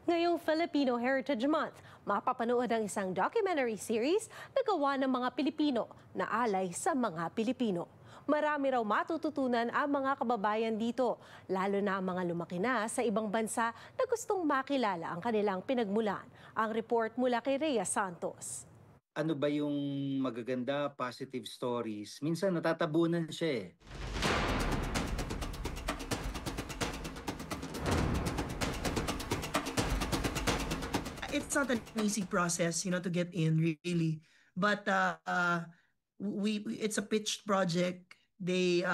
Ngayong Filipino Heritage Month, mapapanood ang isang documentary series na gawa ng mga Pilipino na alay sa mga Pilipino. Marami raw matututunan ang mga kababayan dito, lalo na ang mga lumaki na sa ibang bansa na gustong makilala ang kanilang pinagmulan. Ang report mula kay Rhea Santos. Ano ba yung magaganda, positive stories? Minsan natatabunan siya eh. It's not an easy process, to get in really. But it's a pitched project. They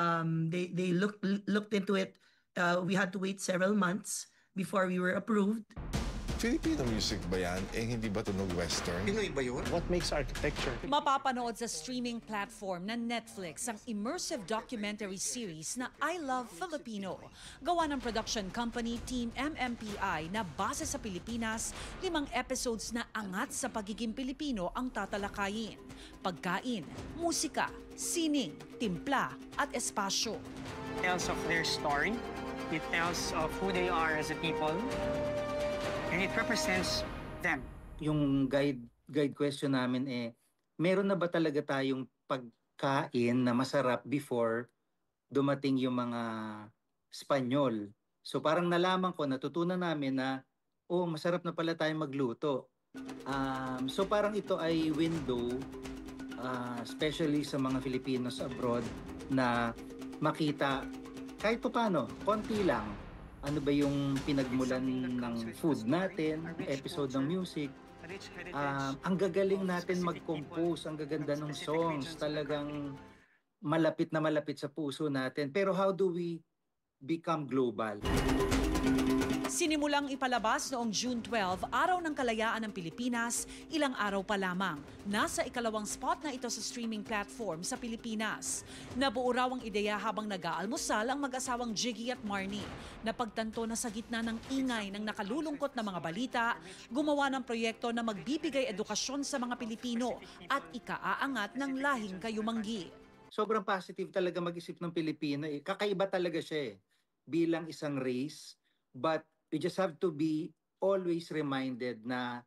looked into it. We had to wait several months before we were approved. Filipino music ba yan? Hindi ba tunog Western? Pinoy ba yun? What makes architecture? Mapapanood sa streaming platform na Netflix ang immersive documentary series na I Love Filipino. Gawa ng production company Team MMPI na base sa Pilipinas, 5 episodes na angat sa pagiging Pilipino ang tatalakayin. Pagkain, musika, sining, timpla at espasyo. It tells of their story. It tells of who they are as a people. And it represents them. Yung guide question namin meron na ba talaga tayong pagkain na masarap before dumating yung mga Espanyol? So parang nalaman ko, natutunan namin na, masarap na pala tayong magluto. So parang ito ay window, especially sa mga Filipinos abroad, na makita kahit paano, konti lang, ano ba yung pinagmulan ng food natin, episode ng music. Ang gagaling natin mag-compose, ang gaganda ng songs, talagang malapit na malapit sa puso natin. Pero how do we become global? Sinimulang ipalabas noong June 12, Araw ng Kalayaan ng Pilipinas, ilang araw pa lamang. Nasa ikalawang spot na ito sa streaming platform sa Pilipinas. Nabuo raw ang ideya habang nag-aalmusal ang mag-asawang Jiggy at Marnie. Napagtanto na sa gitna ng ingay ng nakalulungkot na mga balita, gumawa ng proyekto na magbibigay edukasyon sa mga Pilipino at ikaaangat ng lahing kayumanggi. Sobrang positive talaga mag-isip ng Pilipino. Kakaiba talaga siya bilang isang race, but we just have to be always reminded na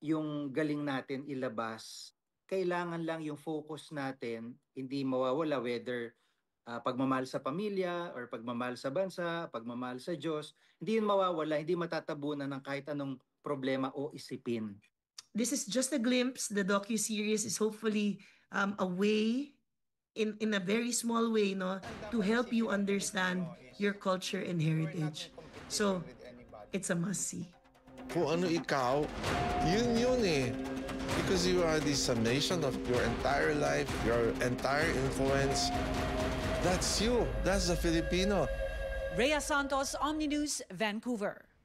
yung galing natin ilabas. Kailangan lang yung focus natin, hindi mawawala, whether pagmamahal sa pamilya or pagmamahal sa bansa, pagmamahal sa Diyos. Hindi yun mawawala, hindi matatabunan ng kahit anong problema o isipin. This is just a glimpse. The docu-series is hopefully a way, in a very small way, to help you understand your culture and heritage. So, it's a must-see. Kung ano ikaw, yun Because you are the summation of your entire life, your entire influence. That's you. That's the Filipino. Rhea Santos, Omni News, Vancouver.